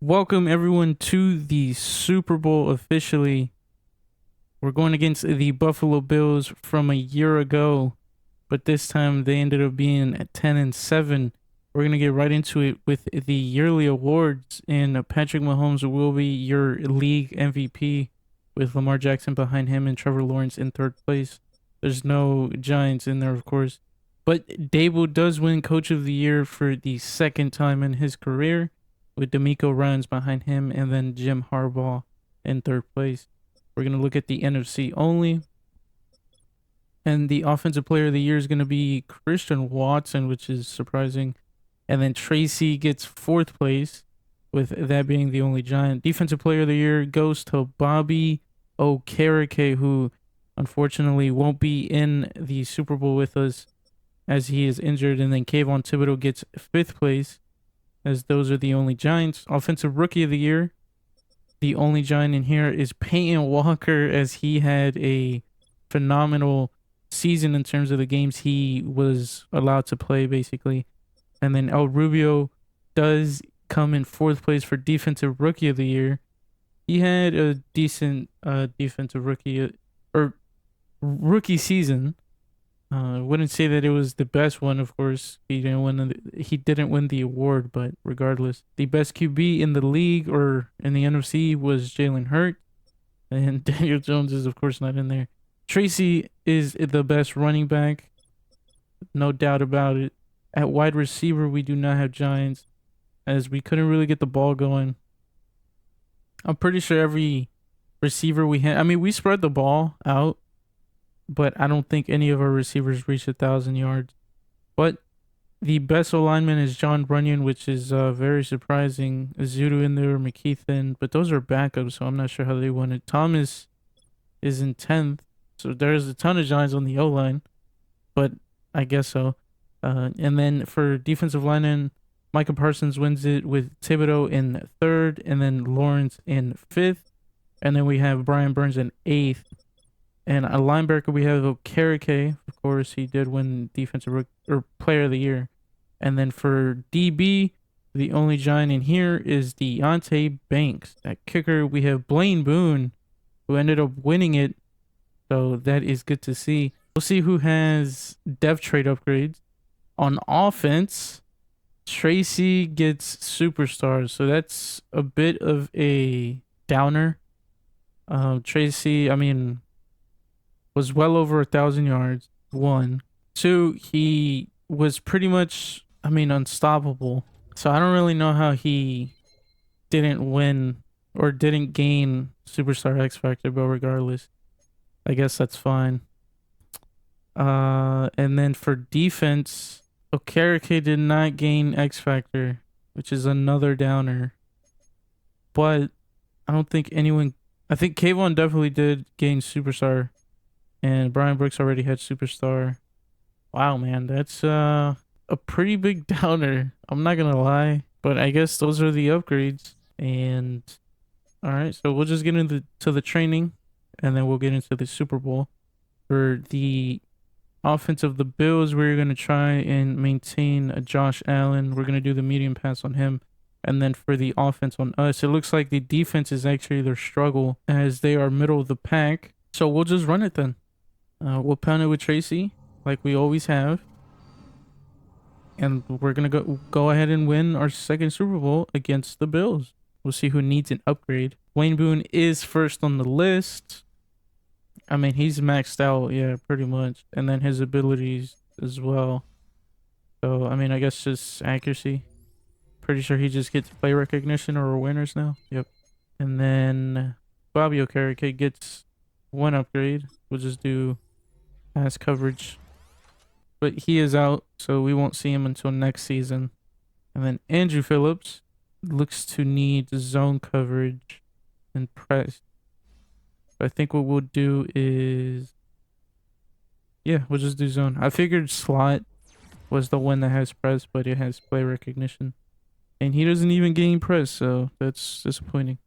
Welcome everyone to the Super Bowl officially. We're going against the Buffalo Bills from a year ago, but this time they ended up being at 10-7. We're going to get right into it with the yearly awards, and Patrick Mahomes will be your league MVP with Lamar Jackson behind him and Trevor Lawrence in third place. There's no Giants in there, of course. But Dable does win Coach of the Year for the second time in his career, with D'Amico Ryans behind him and then Jim Harbaugh in third place. We're going to look at the NFC only. And the Offensive Player of the Year is going to be Christian Watson, which is surprising. And then Tracy gets fourth place, with that being the only Giant. Defensive Player of the Year goes to Bobby Okereke, who unfortunately won't be in the Super Bowl with us as he is injured. And then Kayvon Thibodeau gets fifth place, as those are the only Giants. Offensive Rookie of the Year, the only Giant in here is Peyton Walker, as he had a phenomenal season in terms of the games he was allowed to play, basically. And then El Rubio does come in fourth place for Defensive Rookie of the Year. He had a decent defensive rookie or rookie season. I wouldn't say that it was the best one. Of course, he didn't win the award, but regardless, the best QB in the league or in the NFC was Jalen Hurts, and Daniel Jones is of course not in there. Tracy is the best running back, no doubt about it. At wide receiver, we do not have Giants, as we couldn't really get the ball going. I'm pretty sure every receiver we had, I mean, we spread the ball out, but I don't think any of our receivers reached 1,000 yards. But the best alignment is John Runyon, which is very surprising. Azudu in there, McKeithen, but those are backups, so I'm not sure how they won it. Thomas is in 10th, so there's a ton of Giants on the O line, but I guess so. And then for defensive lineman, Micah Parsons wins it with Thibodeau in third, and then Lawrence in fifth, and then we have Brian Burns in eighth. And a linebacker, we have Okereke. Of course, he did win defensive or player of the year. And then for DB, the only Giant in here is Deontay Banks. At kicker, we have Blaine Boone, who ended up winning it. So that is good to see. We'll see who has depth trade upgrades. On offense, Tracy gets superstars. So that's a bit of a downer. Tracy, I mean, was well over 1,000 yards. One, two, he was pretty much, I mean, unstoppable. So I don't really know how he didn't win or didn't gain Superstar X Factor, but regardless, I guess that's fine. And then for defense, Okereke did not gain X Factor, which is another downer. But I don't think anyone. I think K1 definitely did gain Superstar, and Brian Brooks already had Superstar. Wow, man, that's a pretty big downer. I'm not gonna lie, but I guess those are the upgrades. And all right, so we'll just get into the training, and then we'll get into the Super Bowl. For the offense of the Bills, we're gonna try and maintain a Josh Allen. We're gonna do the medium pass on him. And then for the offense on us, it looks like the defense is actually their struggle, as they are middle of the pack. So we'll just run it then. We'll pound it with Tracy, like we always have. And we're going to go ahead and win our second Super Bowl against the Bills. We'll see who needs an upgrade. Wayne Boone is first on the list. I mean, he's maxed out, yeah, pretty much. And then his abilities as well. So, I mean, I guess just accuracy. Pretty sure he just gets play recognition or winners now. Yep. And then Bobby Okereke gets one upgrade. We'll just do pass coverage. But he is out, so we won't see him until next season. And then Andrew Phillips looks to need zone coverage and press. I think what we'll do is, yeah, we'll just do zone. I figured slot was the one that has press, but it has play recognition. And he doesn't even gain press, so that's disappointing.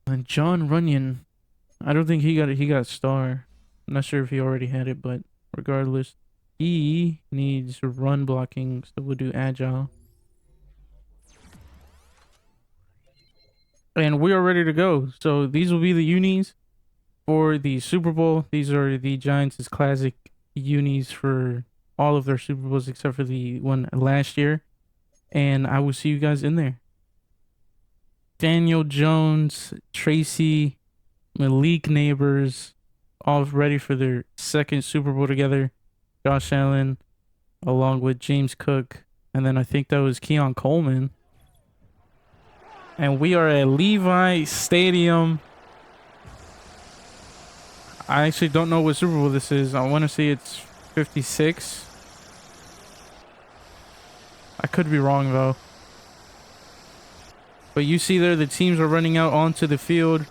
And John Runyon, I don't think he got star. I'm not sure if he already had it, but regardless, he needs run blocking, so we'll do agile. And we are ready to go. So these will be the unis for the Super Bowl. These are the Giants' classic unis for all of their Super Bowls except for the one last year. And I will see you guys in there. Daniel Jones, Tracy, Malik Neighbors, all ready for their second Super Bowl together. Josh Allen, along with James Cook, and then I think that was Keon Coleman. And we are at Levi Stadium. I actually don't know what Super Bowl this is. I want to say it's 56. I could be wrong though. But you see there, the teams are running out onto the field.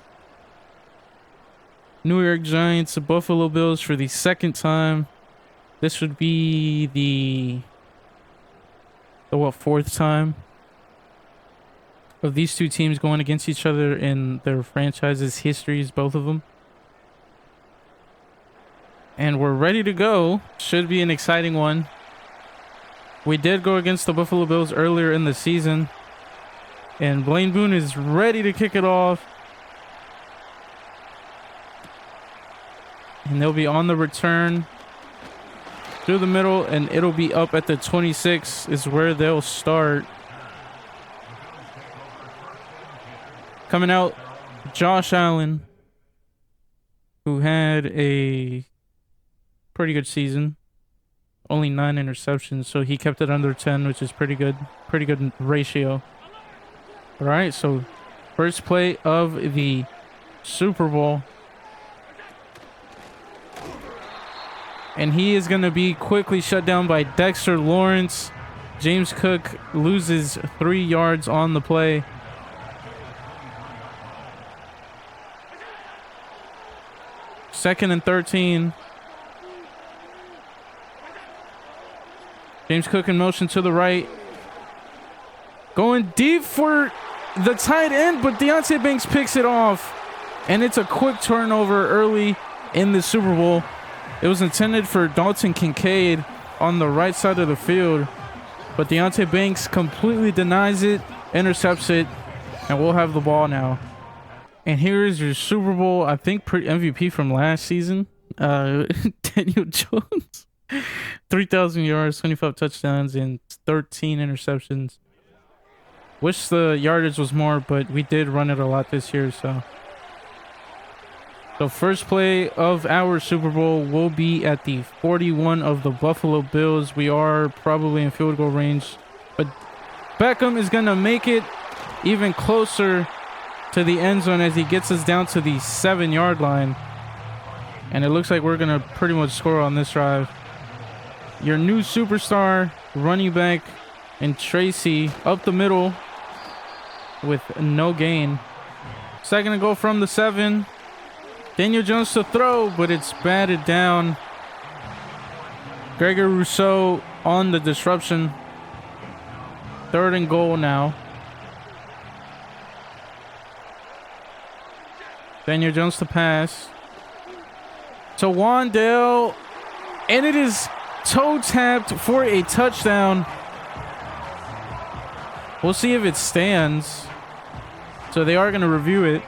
New York Giants, the Buffalo Bills for the second time. This would be the fourth time of these two teams going against each other in their franchises' histories, both of them. And we're ready to go. Should be an exciting one. We did go against the Buffalo Bills earlier in the season. And Blaine Boone is ready to kick it off. And they'll be on the return through the middle, and it'll be up at the 26 is where they'll start. Coming out, Josh Allen, who had a pretty good season. Only 9 interceptions, so he kept it under 10, which is pretty good. Pretty good ratio. All right, so first play of the Super Bowl. And he is going to be quickly shut down by Dexter Lawrence. James Cook loses 3 yards on the play. Second and 13. James Cook in motion to the right. Going deep for the tight end, but Deonte Banks picks it off. And it's a quick turnover early in the Super Bowl. It was intended for Dalton Kincaid on the right side of the field, but Deonte Banks completely denies it, intercepts it, and we'll have the ball now. And here is your Super Bowl, I think, MVP from last season. Daniel Jones. 3,000 yards, 25 touchdowns, and 13 interceptions. Wish the yardage was more, but we did run it a lot this year, so. So first play of our Super Bowl will be at the 41 of the Buffalo Bills. We are probably in field goal range, but Beckham is going to make it even closer to the end zone as he gets us down to the 7-yard line. And it looks like we're going to pretty much score on this drive. Your new superstar running back and Tracy up the middle with no gain. Second and goal from the 7. Daniel Jones to throw, but it's batted down. Gregory Rousseau on the disruption. Third and goal now. Daniel Jones to pass. To Wandale. And it is toe tapped for a touchdown. We'll see if it stands. So they are going to review it.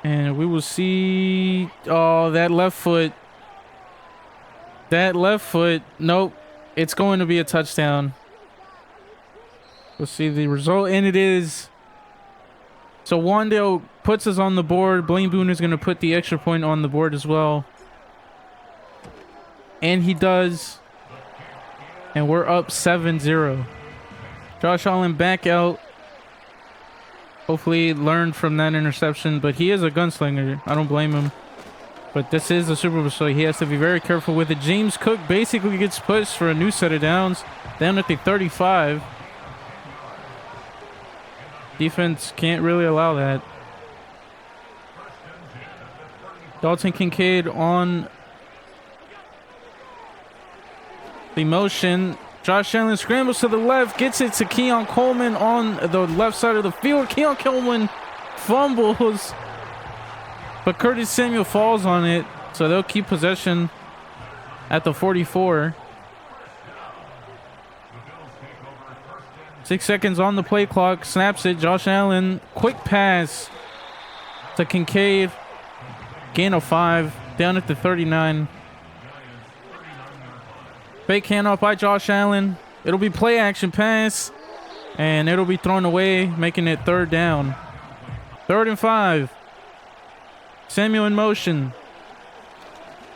And we will see. Oh, that left foot. That left foot. Nope. It's going to be a touchdown. We'll see the result. And it is. So Wandale puts us on the board. Blaine Boone is going to put the extra point on the board as well. And he does. And we're up 7-0. Josh Allen back out. Hopefully learned from that interception, but he is a gunslinger. I don't blame him. But this is a Super Bowl, so he has to be very careful with it. James Cook basically gets pushed for a new set of downs. Down at the 35. Defense can't really allow that. Dalton Kincaid on the motion. Josh Allen scrambles to the left, gets it to Keon Coleman on the left side of the field. Keon Coleman fumbles, but Curtis Samuel falls on it, so they'll keep possession at the 44. 6 seconds on the play clock. Snaps it. Josh Allen. Quick pass to Kincaid. Gain of 5. Down at the 39. Fake handoff by Josh Allen. It'll be play action pass. And it'll be thrown away, making it 3rd down. 3rd and 5. Samuel in motion.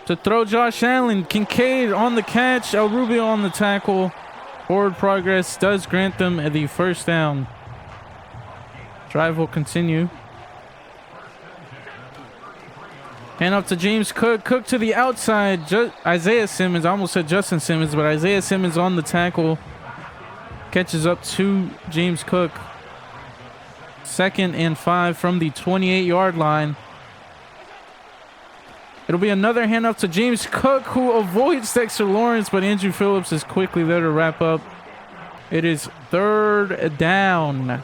To throw Josh Allen. Kincaid on the catch. El Rubio on the tackle. Forward progress does grant them the 1st down. Drive will continue. Hand off to James Cook. Cook to the outside. Isaiah Simmons. I almost said Justin Simmons, but Isaiah Simmons on the tackle. Catches up to James Cook. 2nd and 5 from the 28-yard line. It'll be another handoff to James Cook, who avoids Dexter Lawrence, but Andrew Phillips is quickly there to wrap up. It is 3rd down.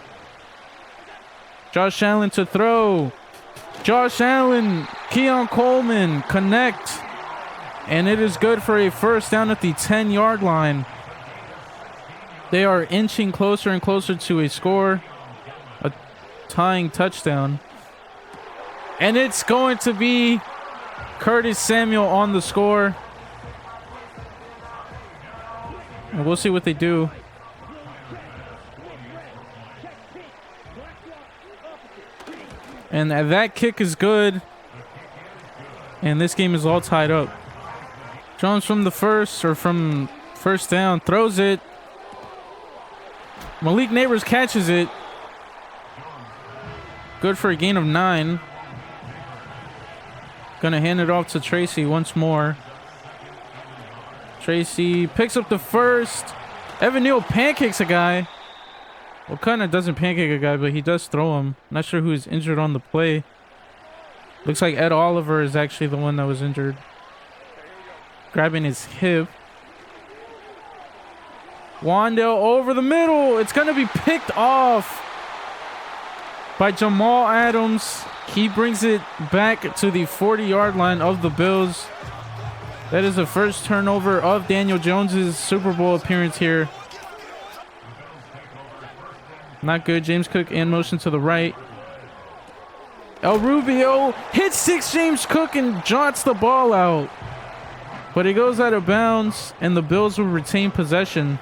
Josh Allen to throw. Josh Allen, Keon Coleman connect. And it is good for a 1st down at the 10-yard line. They are inching closer and closer to a score. A tying touchdown. And it's going to be Curtis Samuel on the score. And we'll see what they do. And that kick is good. And this game is all tied up. Jones from the 1st down. Throws it. Malik Neighbors catches it. Good for a gain of 9. Gonna hand it off to Tracy once more. Tracy picks up the 1st. Evan Neal pancakes a guy. Well, kind of doesn't pancake a guy, but he does throw him. Not sure who's injured on the play. Looks like Ed Oliver is actually the one that was injured. Grabbing his hip. Wandale over the middle. It's gonna be picked off by Jamal Adams. He brings it back to the 40-yard line of the Bills. That is the 1st turnover of Daniel Jones's Super Bowl appearance here. Not good. James Cook in motion to the right. El Rubio hits 6 James Cook and jots the ball out. But it goes out of bounds, and the Bills will retain possession.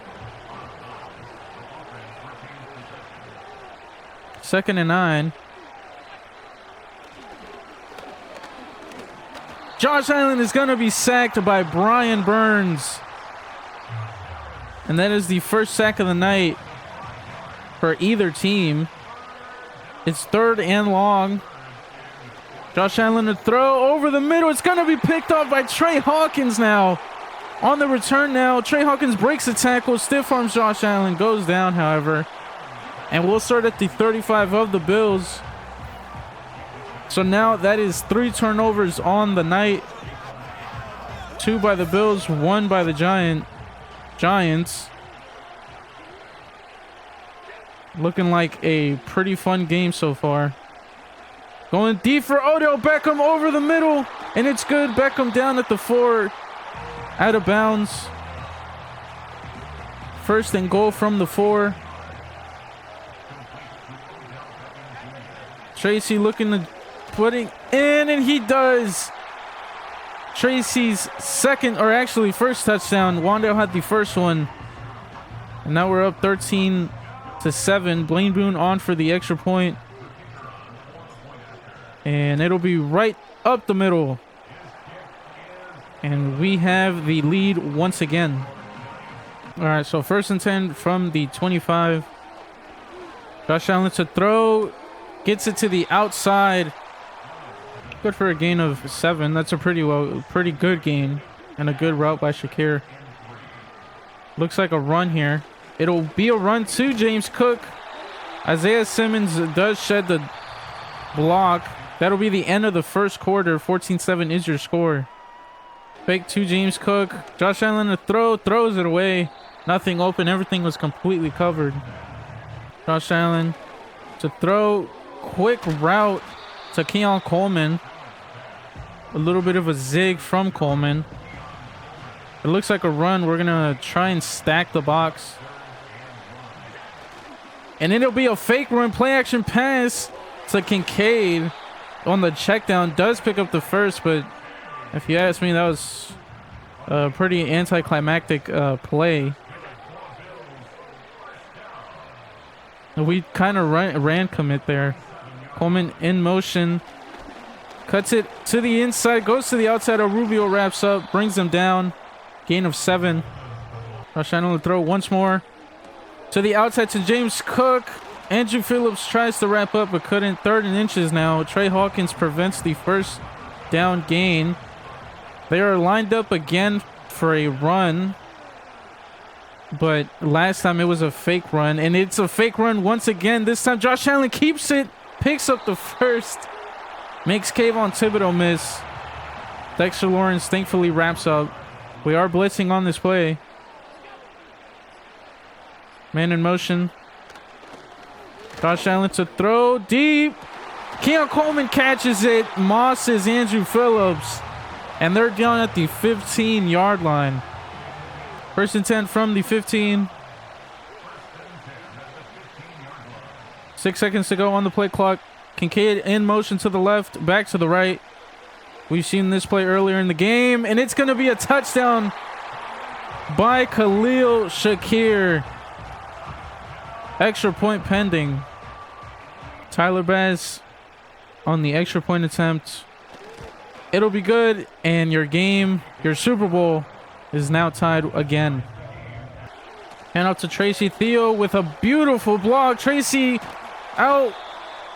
2nd and 9. Josh Allen is going to be sacked by Brian Burns. And that is the 1st sack of the night for either team. It's 3rd and long. Josh Allen to throw over the middle. It's going to be picked off by Trey Hawkins now. On the return now, Trey Hawkins breaks the tackle. Stiff arms Josh Allen. Goes down, however. And we'll start at the 35 of the Bills. So now that is 3 turnovers on the night. 2 by the Bills, 1 by the Giants. Looking like a pretty fun game so far. Going deep for Odell Beckham over the middle. And it's good. Beckham down at the 4. Out of bounds. 1st and goal from the 4. Tracy looking to putting in, and he does. Tracy's 1st touchdown. Wandale had the 1st one. And now we're up 13-7. Blaine Boone on for the extra point. And it'll be right up the middle. And we have the lead once again. All right, so 1st and 10 from the 25. Josh Allen to throw. Gets it to the outside. Good for a gain of 7. That's a pretty good gain. And a good route by Shakir. Looks like a run here. It'll be a run to James Cook. Isaiah Simmons does shed the block. That'll be the end of the 1st quarter. 14-7 is your score. Fake to James Cook. Josh Allen to throw. Throws it away. Nothing open. Everything was completely covered. Josh Allen to throw. Quick route to Keon Coleman. A little bit of a zig from Coleman. It looks like a run. We're going to try and stack the box. And then it'll be a fake run, play action pass to Kincaid on the check down. Does pick up the first, but if you ask me, that was a pretty anticlimactic play. We kind of ran commit there. Coleman in motion. Cuts it to the inside. Goes to the outside. Rubio wraps up. Brings him down. Gain of 7. Josh Allen will throw once more. To the outside to James Cook. Andrew Phillips tries to wrap up but couldn't. 3rd and inches now. Trey Hawkins prevents the first down gain. They are lined up again for a run. But last time it was a fake run, and it's a fake run once again. This time Josh Allen keeps it, picks up the first, makes Kayvon Thibodeau miss. Dexter Lawrence thankfully wraps up. We are blitzing on this play. Man in motion. Josh Allen to throw deep. Keon Coleman catches it. Moss is Andrew Phillips, and they're down at the 15-yard line. 1st and 10 from the 15. 6 seconds to go on the play clock. Kincaid in motion to the left, back to the right. We've seen this play earlier in the game, and it's going to be a touchdown by Khalil Shakir. Extra point pending. Tyler Bass on the extra point attempt. It'll be good, and your game, your Super Bowl, is now tied again. Hand out to Tracy Theo with a beautiful block. Tracy out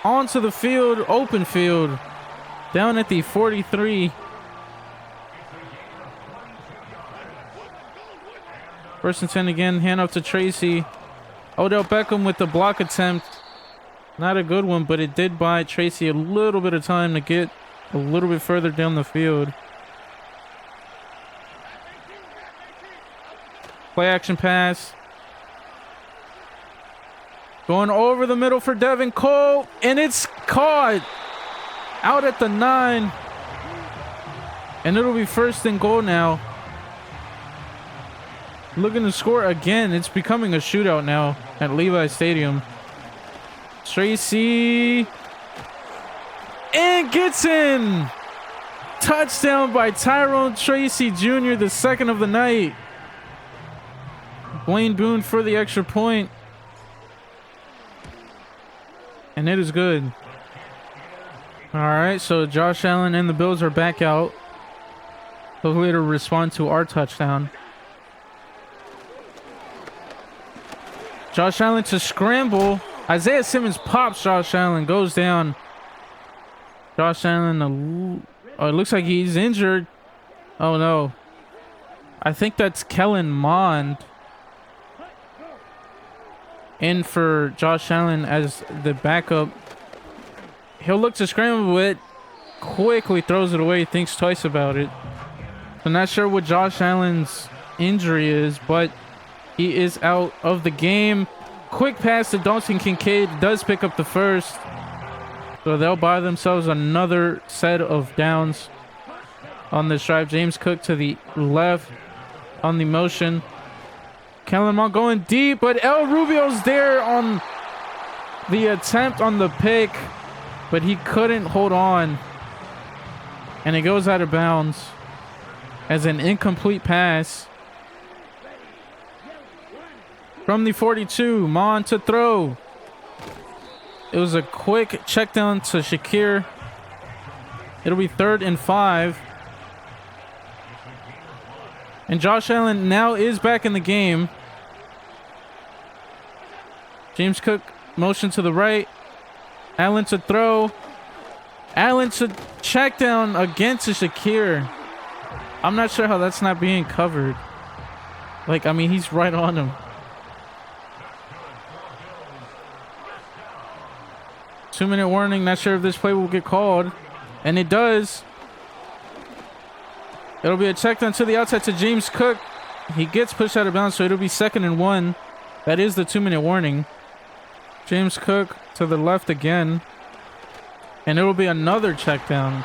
onto the field, open field, down at the 43. First and 10 again. Hand off to Tracy. Odell Beckham with the block attempt. Not a good one, but it did buy Tracy a little bit of time to get a little bit further down the field. Play action pass. Going over the middle for Devin Cole, and it's caught out at the 9. And it'll be 1st and goal now. Looking to score again. It's becoming a shootout now at Levi Stadium. Tracy. And gets in. Touchdown by Tyrone Tracy Jr., the 2nd of the night. Blaine Boone for the extra point. And it is good. All right, so Josh Allen and the Bills are back out. Hopefully to respond to our touchdown. Josh Allen to scramble. Isaiah Simmons pops Josh Allen, goes down. Josh Allen, it looks like he's injured. Oh no. I think that's Kellen Mond in for Josh Allen as the backup. He'll look to scramble it, quickly throws it away, thinks twice about it. I'm not sure what Josh Allen's injury is, but he is out of the game. Quick pass to Dalton Kincaid, does pick up the first. So they'll buy themselves another set of downs on this drive. James Cook to the left on the motion. Kellen Mond going deep, but El Rubio's there on the attempt on the pick, but he couldn't hold on. And it goes out of bounds as an incomplete pass. From the 42, Mond to throw. It was a quick check down to Shakir. It'll be 3rd and 5. And Josh Allen now is back in the game. James Cook motion to the right. Allen to throw. Allen to check down again to Shakir. I'm not sure how that's not being covered. Like, I mean, he's right on him. 2-minute warning. Not sure if this play will get called. And it does. It'll be a check down to the outside to James Cook. He gets pushed out of bounds, so it'll be 2nd and 1. That is the 2-minute warning. James Cook to the left again. And it'll be another check down.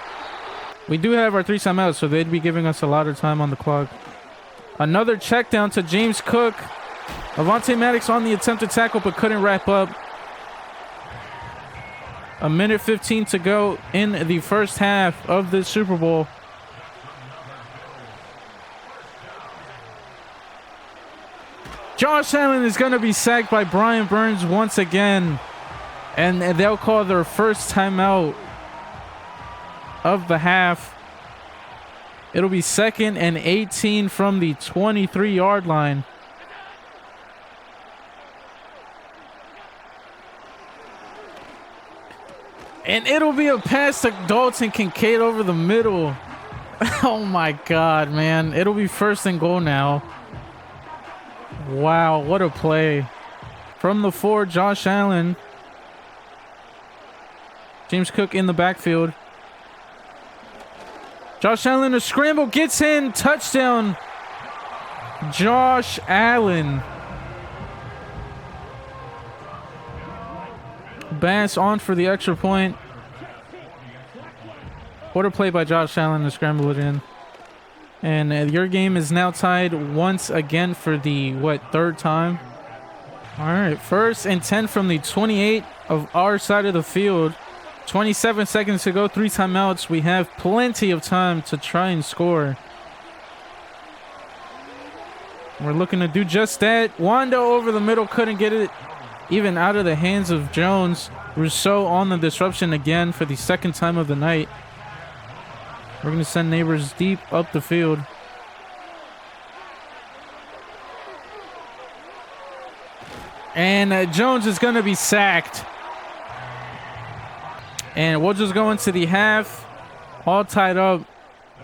We do have our 3 timeouts, so they'd be giving us a lot of time on the clock. Another check down to James Cook. Avonte Maddox on the attempted tackle, but couldn't wrap up. A minute 15 to go in the first half of the Super Bowl. Josh Allen is going to be sacked by Brian Burns once again. And they'll call their first timeout of the half. It'll be 2nd and 18 from the 23-yard line. And it'll be a pass to Dalton Kincaid over the middle. Oh my God, man. It'll be 1st and goal now. Wow, what a play. From the 4, Josh Allen. James Cook in the backfield. Josh Allen, a scramble, gets in, touchdown. Josh Allen. Bass on for the extra point. What a play by Josh Allen to scramble it in. And your game is now tied once again for the, 3rd time? All right, 1st and 10 from the 28 of our side of the field. 27 seconds to go, 3 timeouts. We have plenty of time to try and score. We're looking to do just that. Wanda over the middle, couldn't get it even out of the hands of Jones. Rousseau on the disruption again for the 2nd time of the night. We're going to send Neighbors deep up the field. And Jones is going to be sacked. And we'll just go into the half, all tied up,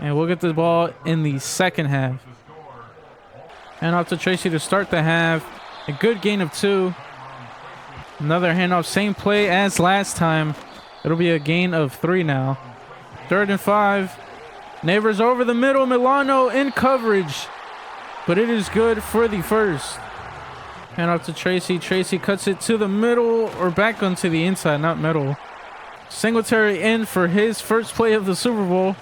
and we'll get the ball in the 2nd half. And off to Tracy to start the half. A good gain of 2. Another handoff, same play as last time. It'll be a gain of 3 now. 3rd and 5. Neighbors over the middle. Milano in coverage. But it is good for the 1st. Hand off to Tracy. Tracy cuts it to the middle or back onto the inside, not middle. Singletary in for his first play of the Super Bowl.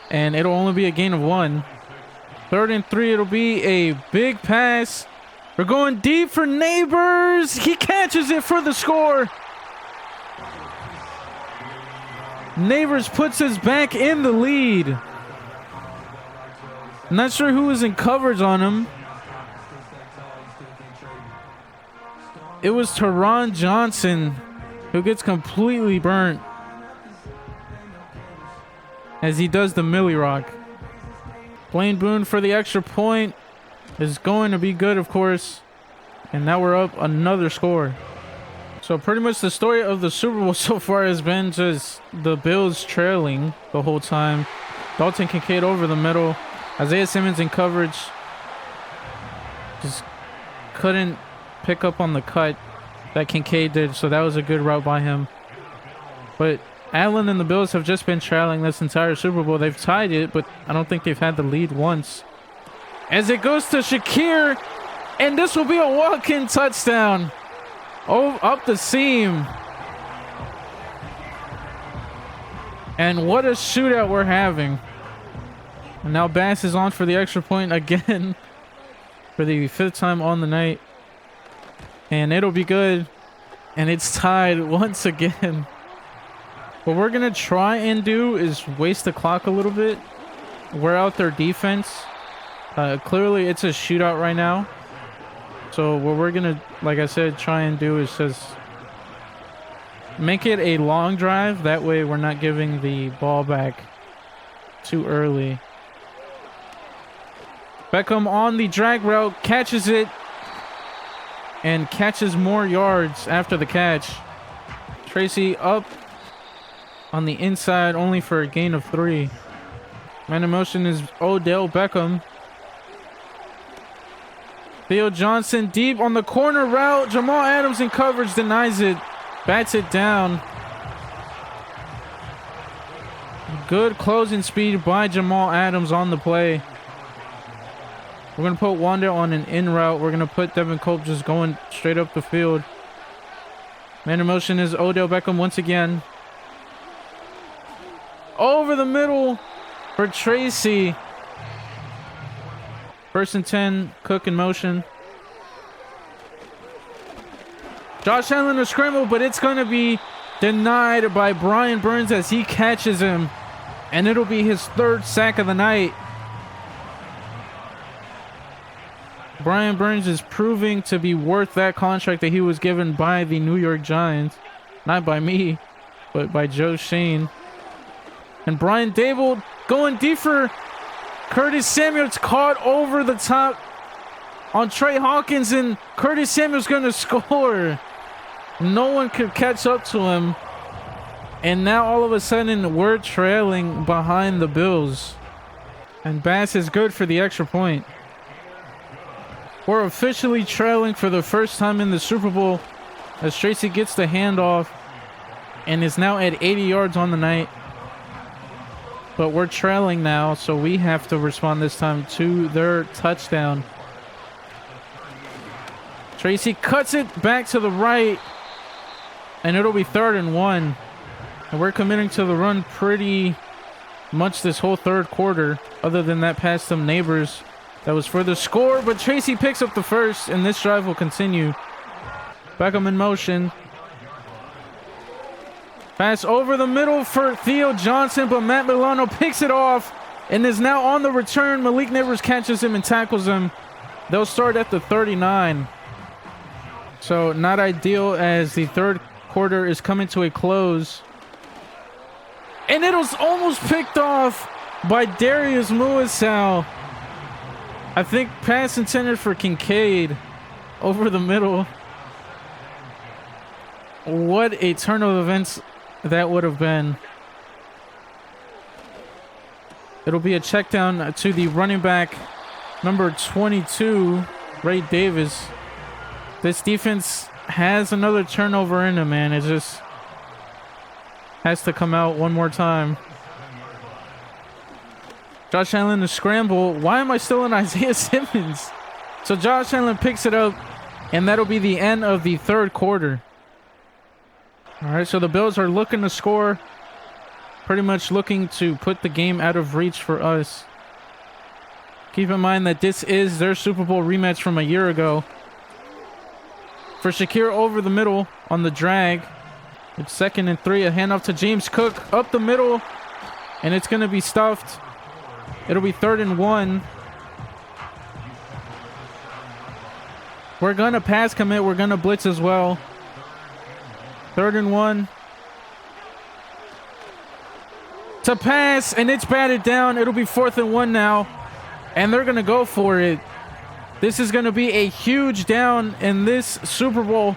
And it'll only be a gain of 1. 3rd and 3. It'll be a big pass. We're going deep for Neighbors. He catches it for the score. Neighbors puts us back in the lead. Not sure who was in coverage on him. It was Teron Johnson who gets completely burnt as he does the Millie Rock. Blaine Boone for the extra point is going to be good, of course. And now we're up another score. So pretty much the story of the Super Bowl so far has been just the Bills trailing the whole time. Dalton Kincaid over the middle. Isaiah Simmons in coverage. Just couldn't pick up on the cut that Kincaid did, so that was a good route by him. But Allen and the Bills have just been trailing this entire Super Bowl. They've tied it, but I don't think they've had the lead once. As it goes to Shakir, and this will be a walk-in touchdown. Oh, up the seam. And what a shootout we're having. And now Bass is on for the extra point again for the 5th time on the night. And it'll be good. And it's tied once again. What we're going to try and do is waste the clock a little bit. Wear out their defense. Clearly, it's a shootout right now. So what we're going to, like I said, try and do is just make it a long drive. That way we're not giving the ball back too early. Beckham on the drag route, catches it, and catches more yards after the catch. Tracy up on the inside, only for a gain of 3. Man in motion is Odell Beckham. Theo Johnson deep on the corner route. Jamal Adams in coverage, denies it. Bats it down. Good closing speed by Jamal Adams on the play. We're going to put Wanda on an in route. We're going to put Devin Cope just going straight up the field. Man in motion is Odell Beckham once again. Over the middle for Tracy. 1st and 10, Cook in motion. Josh Allen to scramble, but it's going to be denied by Brian Burns as he catches him. And it'll be his third sack of the night. Brian Burns is proving to be worth that contract that he was given by the New York Giants. Not by me, but by Joe Shane. And Brian Dable going deep for Curtis Samuel. It's caught over the top on Trey Hawkins, and Curtis Samuel's going to score. No one could catch up to him. And now all of a sudden we're trailing behind the Bills. And Bass is good for the extra point. We're officially trailing for the first time in the Super Bowl as Tracy gets the handoff and is now at 80 yards on the night. But we're trailing now, so we have to respond this time to their touchdown. Tracy cuts it back to the right, and it'll be 3rd and 1. And we're committing to the run pretty much this whole third quarter, other than that pass to Neighbors. That was for the score, but Tracy picks up the first, and this drive will continue. Beckham in motion. Pass over the middle for Theo Johnson, but Matt Milano picks it off and is now on the return. Malik Neighbors catches him and tackles him. They'll start at the 39. So not ideal as the third quarter is coming to a close. And it was almost picked off by Darius Muasau. I think pass intended for Kincaid over the middle. What a turn of events that would have been. It'll be a check down to the running back, number 22, Ray Davis. This defense has another turnover in them, man. It just has to come out one more time. Josh Allen to scramble. Why am I still in Isaiah Simmons? So Josh Allen picks it up, and that'll be the end of the third quarter. All right, so the Bills are looking to score. Pretty much looking to put the game out of reach for us. Keep in mind that this is their Super Bowl rematch from a year ago. For Shakir over the middle on the drag. It's 2nd and 3. A handoff to James Cook up the middle. And it's going to be stuffed. It'll be 3rd and 1. We're going to pass commit. We're going to blitz as well. 3rd and 1. To pass, and it's batted down. It'll be 4th and 1 now. And they're going to go for it. This is going to be a huge down in this Super Bowl.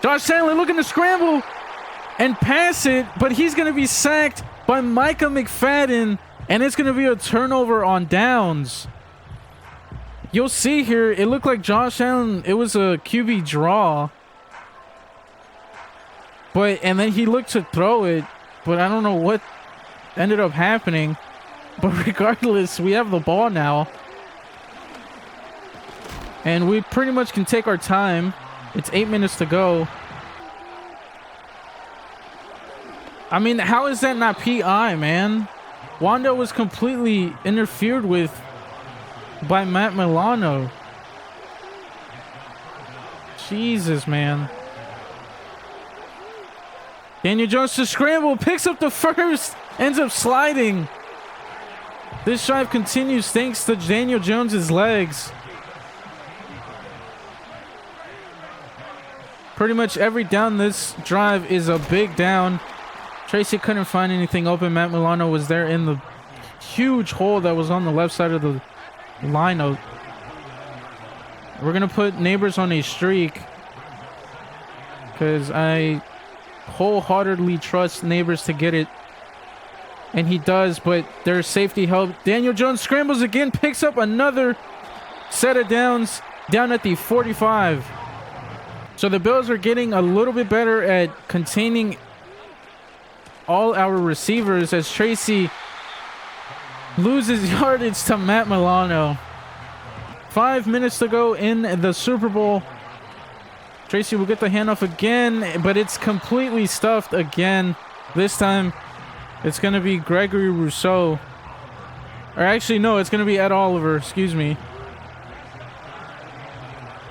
Josh Allen looking to scramble and pass it, but he's going to be sacked by Micah McFadden, and it's going to be a turnover on downs. You'll see here, it looked like Josh Allen, it was a QB draw. And then he looked to throw it, but I don't know what ended up happening. But regardless, we have the ball now. And we pretty much can take our time. It's 8 minutes to go. I mean, how is that not PI, man? Wanda was completely interfered with by Matt Milano. Jesus, man. Daniel Jones to scramble, picks up the first, ends up sliding. This drive continues thanks to Daniel Jones's legs. Pretty much every down this drive is a big down. Tracy couldn't find anything open. Matt Milano was there in the huge hole that was on the left side of the lineup. We're going to put Neighbors on a streak because I wholeheartedly trust Neighbors to get it. And he does, but there's safety help. Daniel Jones scrambles again, picks up another set of downs down at the 45. So the Bills are getting a little bit better at containing all our receivers as Tracy loses yardage to Matt Milano. 5 minutes to go in the Super Bowl. Tracy will get the handoff again, but it's completely stuffed again. This time, it's going to be Gregory Rousseau. Or actually, no, it's going to be Ed Oliver. Excuse me.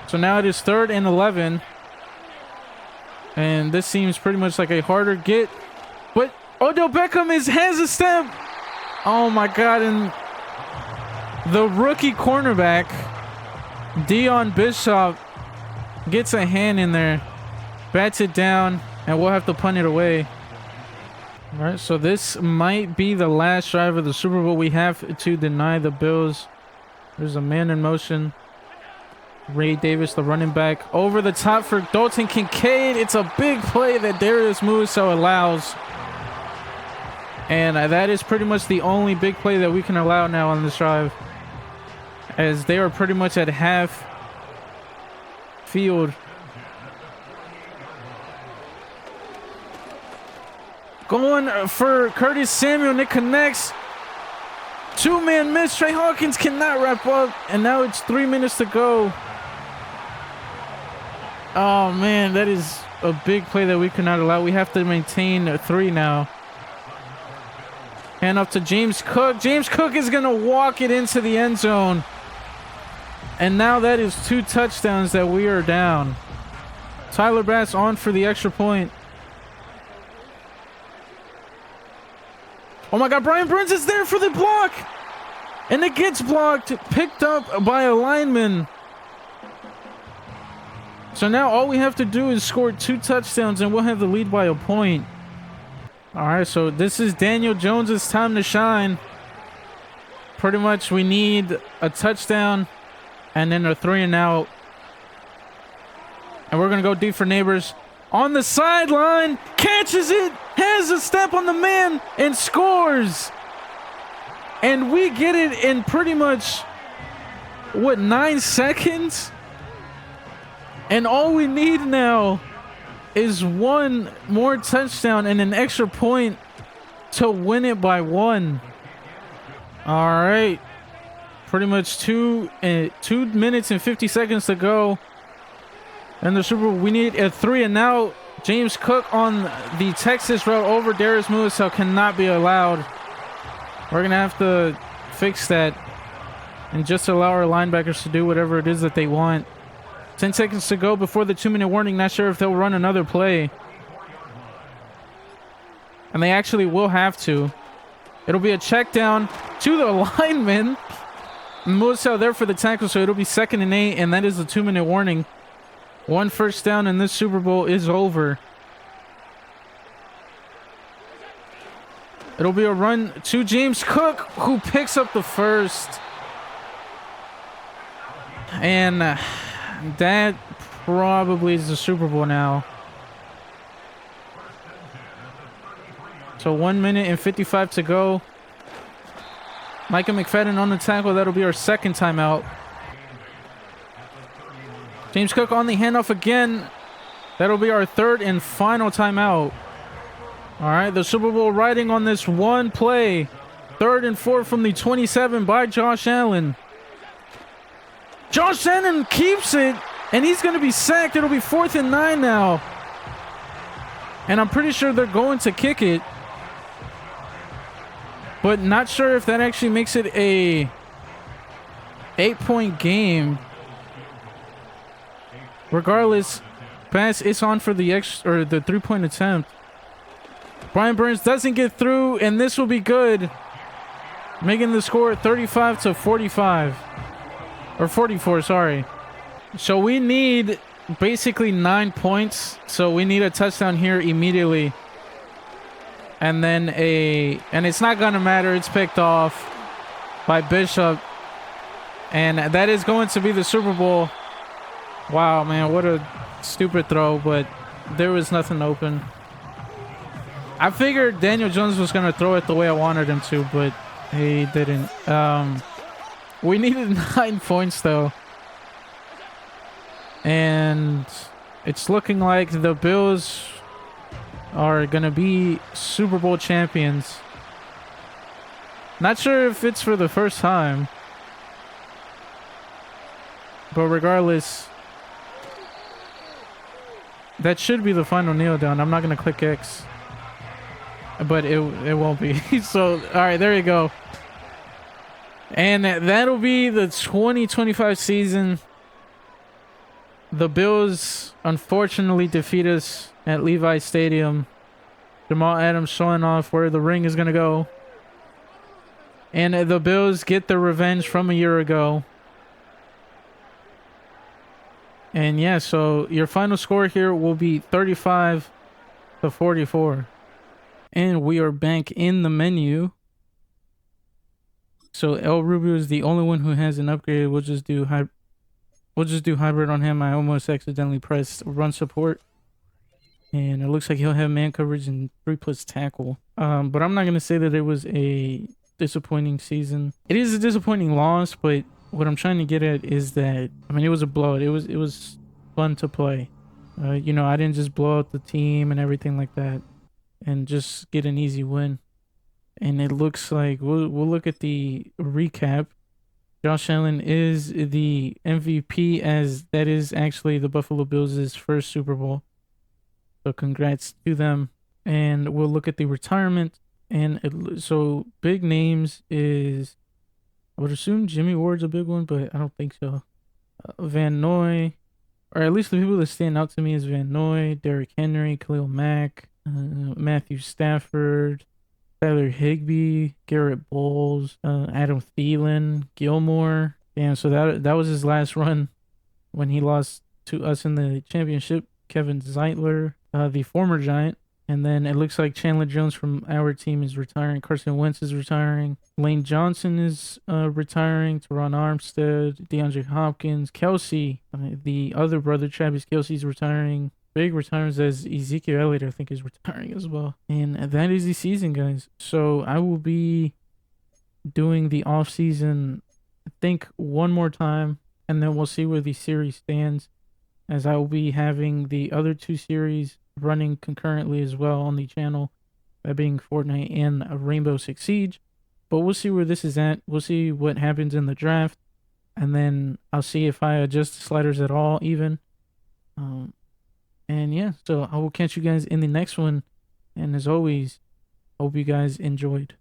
So now it is 3rd and 11. And this seems pretty much like a harder get. But Odell Beckham has a step. Oh my God. And the rookie cornerback, Dion Bishop, gets a hand in there. Bats it down. And we'll have to punt it away. All right, so this might be the last drive of the Super Bowl. We have to deny the Bills. There's a man in motion. Ray Davis, the running back, over the top for Dalton Kincaid. It's a big play that Darius Musso allows. And that is pretty much the only big play that we can allow now on this drive, as they are pretty much at half field. Going for Curtis Samuel, and it connects. 2-man miss. Trey Hawkins cannot wrap up, and now it's 3 minutes to go. Oh man, that is a big play that we cannot allow. We have to maintain 3 now. Hand off to James Cook. James Cook is going to walk it into the end zone. And now that is 2 touchdowns that we are down. Tyler Bass on for the extra point. Oh my God, Brian Burns is there for the block. And it gets blocked, picked up by a lineman. So now all we have to do is score 2 touchdowns and we'll have the lead by a point. All right, so this is Daniel Jones's time to shine. Pretty much we need a touchdown and then a 3 and out. And we're going to go deep for Neighbors. On the sideline, catches it, has a step on the man, and scores. And we get it in pretty much, what, 9 seconds? And all we need now is 1 more touchdown and an extra point to win it by 1. All right. Pretty much 2 minutes and 50 seconds to go. And the Super Bowl, we need a 3 and out. James Cook on the Texas route over Darius Musso cannot be allowed. We're going to have to fix that and just allow our linebackers to do whatever it is that they want. 10 seconds to go before the 2-minute warning. Not sure if they'll run another play. And they actually will have to. It'll be a check down to the lineman. Musso there for the tackle, so it'll be 2nd and 8, and that is the 2-minute warning. 1 first down, and this Super Bowl is over. It'll be a run to James Cook, who picks up the first. And that probably is the Super Bowl now. So 1 minute and 55 to go. Micah McFadden on the tackle. That'll be our 2nd timeout. James Cook on the handoff again. That'll be our 3rd and final timeout. All right, the Super Bowl riding on this one play. 3rd and 4 from the 27 by Josh Allen. Josh Allen keeps it, and he's going to be sacked. It'll be 4th and 9 now. And I'm pretty sure they're going to kick it. But not sure if that actually makes it a 8-point game. Regardless, Bass is on for the 3-point attempt. Brian Burns doesn't get through, and this will be good, making the score 35 to 45, or 44. Sorry. So we need basically 9 points. So we need a touchdown here immediately, and then and it's not gonna matter. It's picked off by Bishop, and that is going to be the Super Bowl. Wow, man, what a stupid throw, but there was nothing open. I figured Daniel Jones was going to throw it the way I wanted him to, but he didn't. We needed 9 points, though. And it's looking like the Bills are going to be Super Bowl champions. Not sure if it's for the first time. But regardless, that should be the final kneel down. I'm not going to click X, but it won't be. So, all right, there you go. And that'll be the 2025 season. The Bills unfortunately defeat us at Levi Stadium. Jamal Adams showing off where the ring is going to go. And the Bills get their revenge from a year ago. And yeah, so your final score here will be 35-44. And we are back in the menu. So El Rubio is the only one who has an upgrade. We'll just do hybrid on him. I almost accidentally pressed run support. And it looks like he'll have man coverage and 3+ tackle. But I'm not gonna say that it was a disappointing season. It is a disappointing loss, but what I'm trying to get at is that, I mean, it was a blowout. It was fun to play. You know, I didn't just blow out the team and everything like that and just get an easy win. And it looks like we'll look at the recap. Josh Allen is the MVP, as that is actually the Buffalo Bills' first Super Bowl. So congrats to them. And we'll look at the retirement. And so big names is, I would assume Jimmy Ward's a big one, but I don't think so. Van Noy, or at least the people that stand out to me is Van Noy, Derrick Henry, Khalil Mack, Matthew Stafford, Tyler Higbee, Garrett Bowles, Adam Thielen, Gilmore. Damn, so that was his last run when he lost to us in the championship. Kevin Zeitler, the former Giant. And then it looks like Chandler Jones from our team is retiring. Carson Wentz is retiring. Lane Johnson is retiring. Teron Armstead, DeAndre Hopkins, Kelsey, the other brother, Travis Kelsey's retiring. Big returns as Ezekiel Elliott, I think, is retiring as well. And that is the season, guys. So I will be doing the off season, I think, one more time, and then we'll see where the series stands, as I will be having the other two series running concurrently as well on the channel, that being Fortnite and Rainbow Six Siege. But we'll see where this is at. We'll see what happens in the draft, and then I'll see if I adjust the sliders at all, even. And yeah, so I will catch you guys in the next one. And as always, hope you guys enjoyed.